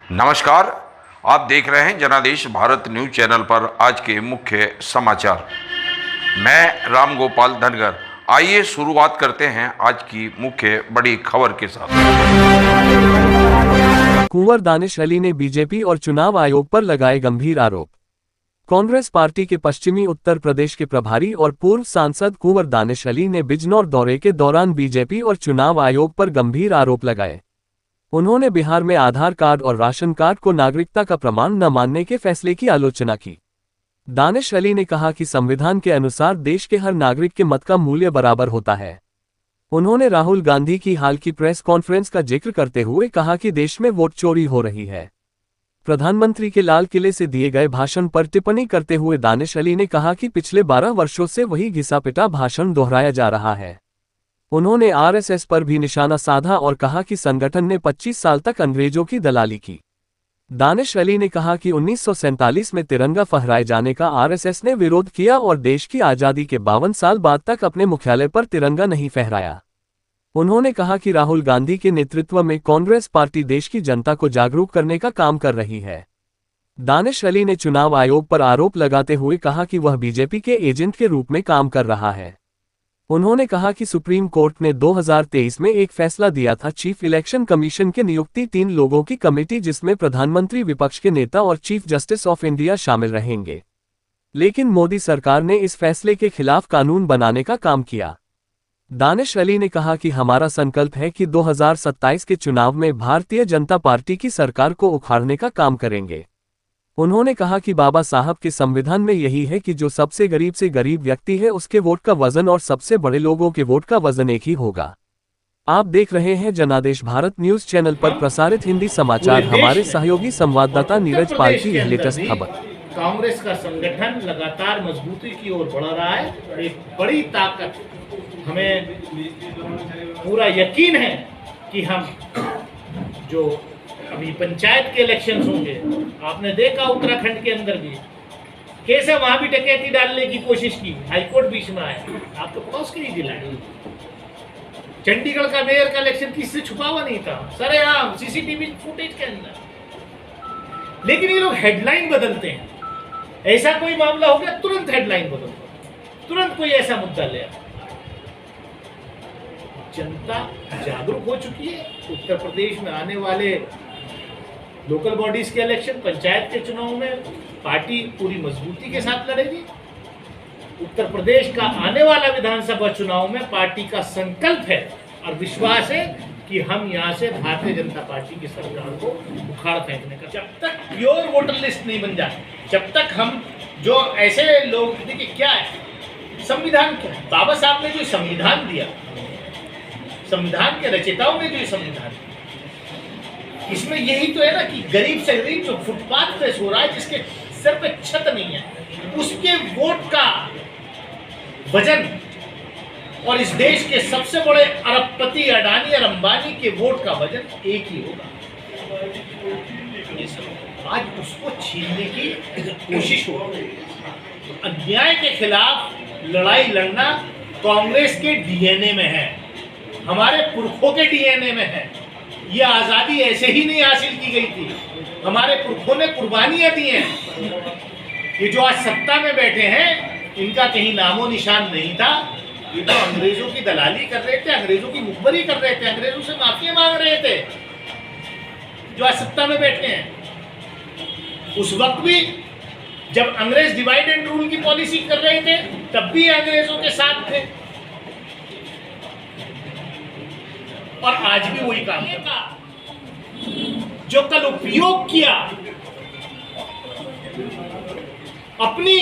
नमस्कार, आप देख रहे हैं जनादेश भारत न्यूज चैनल पर आज के मुख्य समाचार। मैं राम गोपाल धनगर। आइए शुरुआत करते हैं आज की मुख्य बड़ी खबर के साथ। कुंवर दानिश अली ने बीजेपी और चुनाव आयोग पर लगाए गंभीर आरोप। कांग्रेस पार्टी के पश्चिमी उत्तर प्रदेश के प्रभारी और पूर्व सांसद कुंवर दानिश अली ने बिजनौर दौरे के दौरान बीजेपी और चुनाव आयोग पर गंभीर आरोप लगाए। उन्होंने बिहार में आधार कार्ड और राशन कार्ड को नागरिकता का प्रमाण न मानने के फैसले की आलोचना की। दानिश अली ने कहा कि संविधान के अनुसार देश के हर नागरिक के मत का मूल्य बराबर होता है। उन्होंने राहुल गांधी की हाल की प्रेस कॉन्फ्रेंस का जिक्र करते हुए कहा कि देश में वोट चोरी हो रही है। प्रधानमंत्री के लाल किले से दिए गए भाषण पर टिप्पणी करते हुए दानिश अली ने कहा कि पिछले 12 वर्षों से वही घिसा पिटा भाषण दोहराया जा रहा है। उन्होंने आरएसएस पर भी निशाना साधा और कहा कि संगठन ने 25 साल तक अंग्रेजों की दलाली की। दानिश अली ने कहा कि 1947 में तिरंगा फहराए जाने का आरएसएस ने विरोध किया और देश की आज़ादी के 52 साल बाद तक अपने मुख्यालय पर तिरंगा नहीं फहराया। उन्होंने कहा कि राहुल गांधी के नेतृत्व में कांग्रेस पार्टी देश की जनता को जागरूक करने का काम कर रही है। दानिश अली ने चुनाव आयोग पर आरोप लगाते हुए कहा कि वह बीजेपी के एजेंट के रूप में काम कर रहा है। उन्होंने कहा कि सुप्रीम कोर्ट ने 2023 में एक फैसला दिया था चीफ इलेक्शन कमीशन के नियुक्ति 3 लोगों की कमेटी जिसमें प्रधानमंत्री, विपक्ष के नेता और चीफ जस्टिस ऑफ इंडिया शामिल रहेंगे। लेकिन मोदी सरकार ने इस फैसले के खिलाफ कानून बनाने का काम किया। दानिश अली ने कहा कि हमारा संकल्प है कि 2027 के चुनाव में भारतीय जनता पार्टी की सरकार को उखाड़ने का काम करेंगे। उन्होंने कहा कि बाबा साहब के संविधान में यही है कि जो सबसे गरीब से गरीब व्यक्ति है उसके वोट का वजन और सबसे बड़े लोगों के वोट का वजन एक ही होगा। आप देख रहे हैं जनादेश भारत न्यूज चैनल पर प्रसारित हिंदी समाचार। हमारे सहयोगी संवाददाता नीरज पाल की यह लेटेस्ट खबर। कांग्रेस का संगठन लगातार मजबूती की ओर बढ़ रहा है और एक बड़ी ताकत, हमें पूरा यकीन है कि हम जो अभी पंचायत के इलेक्शंस होंगे, आपने देखा उत्तराखंड के अंदर भी कैसे वहां भी डकैती डालने की कोशिश की, हाईकोर्ट बीच में आया, आपको पता उसकी नहीं दिलाई। चंडीगढ़ का मेयर का इलेक्शन किससे छुपा हुआ नहीं था, सरेआम सीसीटीवी फुटेज के अंदर। लेकिन ये लोग हेडलाइन बदलते हैं। ऐसा कोई मामला हो गया तुरंत हेडलाइन बदल दो, तुरंत कोई ऐसा मुद्दा ले आता। जनता जागरूक हो चुकी है। उत्तर प्रदेश में आने वाले लोकल बॉडीज के इलेक्शन, पंचायत के चुनाव में पार्टी पूरी मजबूती के साथ लड़ेगी। उत्तर प्रदेश का आने वाला विधानसभा चुनाव में पार्टी का संकल्प है और विश्वास है कि हम यहां से भारतीय जनता पार्टी की सरकार को उखाड़ फेंकने का, जब तक प्योर वोटर लिस्ट नहीं बन जाए, जब तक हम जो ऐसे लोग, देखिए क्या है संविधान, क्या है, बाबा साहब ने जो संविधान दिया, संविधान के रचयिताओं ने जो संविधान, इसमें यही तो है ना कि गरीब से गरीब जो फुटपाथ पे सो रहा है, जिसके सर पे छत नहीं है, उसके वोट का वजन और इस देश के सबसे बड़े अरबपति अडानी और अंबानी के वोट का वजन एक ही होगा। आज उसको छीनने की कोशिश हो रही है। अन्याय के खिलाफ लड़ाई लड़ना कांग्रेस के डीएनए में है, हमारे पुरखों के डीएनए में है। ये आज़ादी ऐसे ही नहीं हासिल की गई थी, हमारे पुरखों ने कुर्बानियां दी हैं। ये जो आज सत्ता में बैठे हैं, इनका कहीं नामो निशान नहीं था। ये तो अंग्रेजों की दलाली कर रहे थे, अंग्रेजों की मुखबरी कर रहे थे, अंग्रेजों से माफी मांग रहे थे। जो आज सत्ता में बैठे हैं, उस वक्त भी जब अंग्रेज डिवाइड एंड रूल की पॉलिसी कर रहे थे, तब भी अंग्रेजों के साथ थे और आज भी वही काम करता। जो कल उपयोग किया अपनी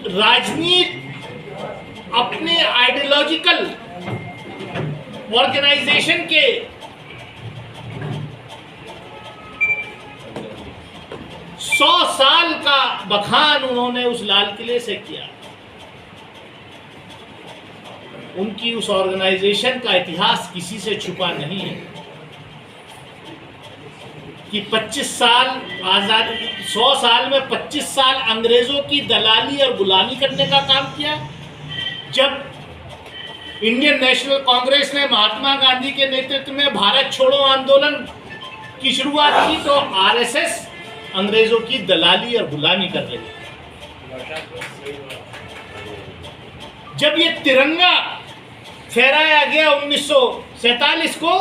राजनीति, अपने आइडियोलॉजिकल ऑर्गेनाइजेशन के सौ साल का बखान उन्होंने उस लाल किले से किया। उनकी उस ऑर्गेनाइजेशन का इतिहास किसी से छुपा नहीं है कि 25 साल आजादी, 100 साल में 25 साल अंग्रेजों की दलाली और गुलामी करने का काम किया। जब इंडियन नेशनल कांग्रेस ने महात्मा गांधी के नेतृत्व में भारत छोड़ो आंदोलन की शुरुआत की तो आरएसएस अंग्रेजों की दलाली और गुलामी कर रही थी। जब ये तिरंगा फहराया गया 1947 को,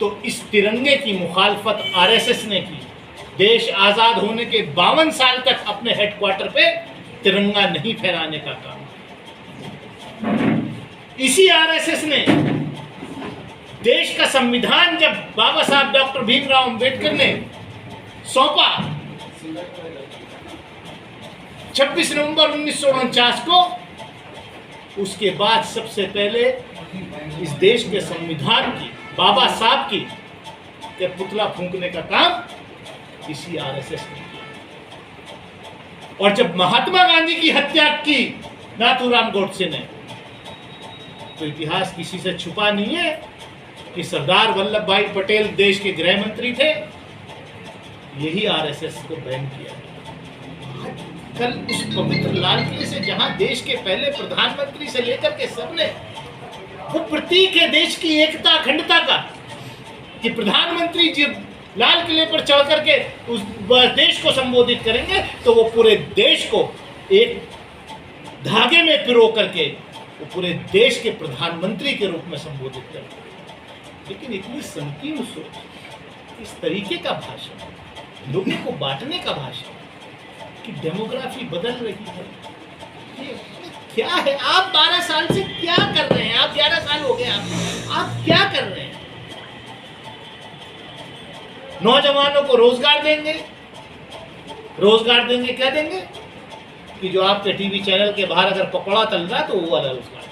तो इस तिरंगे की मुखालफत आरएसएस ने की। देश आजाद होने के 52 साल तक अपने हेडक्वार्टर पे तिरंगा नहीं फहराने का काम। इसी आरएसएस ने देश का संविधान जब बाबा साहब डॉक्टर भीमराव अंबेडकर ने सौंपा 26 नवंबर 1949 को, उसके बाद सबसे पहले इस देश के संविधान की, बाबा साहब की के पुतला फूंकने का काम इसी आरएसएस ने किया। और जब महात्मा गांधी की हत्या की नाथूराम गोडसे ने, तो इतिहास किसी से छुपा नहीं है कि सरदार वल्लभ भाई पटेल देश के गृह मंत्री थे, यही आरएसएस को बैन किया। कल उस पवित्र लाल किले से, जहां देश के पहले प्रधानमंत्री से लेकर के सबने, वो प्रतीक है देश की एकता अखंडता का, कि प्रधानमंत्री जब लाल किले पर चढ़ करके उस देश को संबोधित करेंगे तो वो पूरे देश को एक धागे में पिरो करके वो पूरे देश के प्रधानमंत्री के रूप में संबोधित करेंगे। लेकिन इतनी संकीर्ण सोच, इस तरीके का भाषण, लोगों को बांटने का भाषण, कि डेमोग्राफी बदल रही है, ये क्या है? आप 12 साल से क्या कर रहे हैं? आप 11 साल हो गए, आप क्या कर रहे हैं? नौजवानों को रोजगार देंगे, रोजगार देंगे, क्या देंगे? कि जो आपके टीवी चैनल के बाहर अगर पकौड़ा तल रहा है तो वो वाला रोजगार,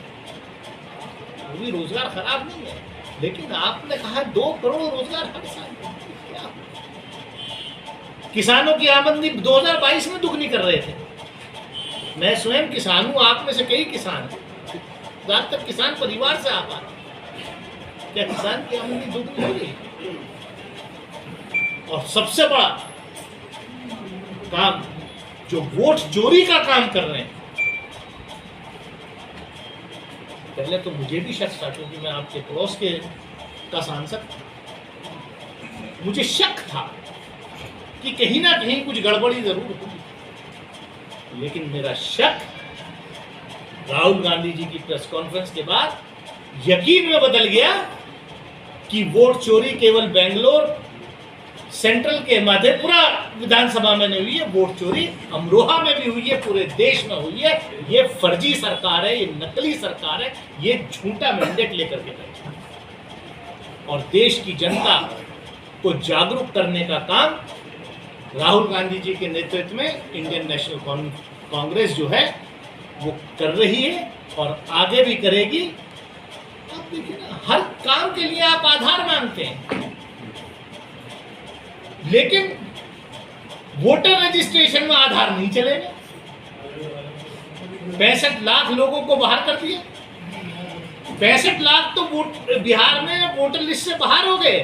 वो भी रोजगार खराब नहीं है, लेकिन आपने कहा 2 करोड़ रोजगार हर साल। क्या किसानों की आमदनी 2022 में दुगनी कर रहे थे। मैं स्वयं किसान हूं, आप में से कई किसान हैं, ज्यादातर किसान परिवार से आप आते। क्या किसान की आमदनी दुगनी हो गई? और सबसे बड़ा काम जो वोट चोरी का काम कर रहे हैं, पहले तो मुझे भी शक था, क्योंकि मैं आपके पड़ोस के का सांसद, मुझे शक था कि कहीं ना कहीं कुछ गड़बड़ी जरूर होगी। लेकिन मेरा शक राहुल गांधी जी की प्रेस कॉन्फ्रेंस के बाद यकीन में बदल गया कि वोट चोरी केवल बेंगलोर सेंट्रल के मधेपुरा विधानसभा में नहीं हुई है, वोट चोरी अमरोहा में भी हुई है, पूरे देश में हुई है। ये फर्जी सरकार है, ये नकली सरकार है, ये झूठा मैंडेट लेकर के बैठी है। और देश की जनता को जागरूक करने का काम राहुल गांधी जी के नेतृत्व में इंडियन नेशनल कांग्रेस जो है वो कर रही है और आगे भी करेगी। आप देखिए ना, हर काम के लिए आप आधार मांगते हैं, लेकिन वोटर रजिस्ट्रेशन में आधार नहीं चलेगा। 65 लाख लोगों को बाहर कर दिया। 65 लाख तो बिहार में वोटर लिस्ट से बाहर हो गए,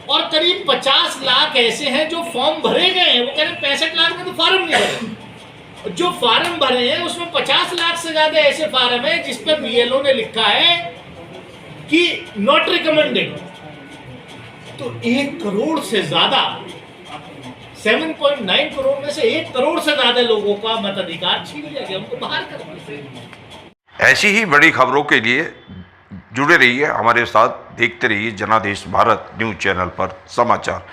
और करीब 50 लाख ऐसे हैं जो फॉर्म भरे गए हैं। वो कह रहे हैं 65 लाख में तो फॉर्म नहीं भरे, जो फॉर्म भरे हैं उसमें 50 लाख से ज्यादा ऐसे फॉर्म है जिस पर बीएलओ ने लिखा है कि नॉट रिकमेंडेड। तो 1 करोड़ से ज्यादा, 7.9 करोड़ में से 1 करोड़ से ज्यादा लोगों का मताधिकार छीन लिया गया, उनको बाहर कर दिया। ऐसी ही बड़ी खबरों के लिए जुड़े रहिए हमारे साथ, देखते रहिए जनादेश भारत न्यूज़ चैनल पर समाचार।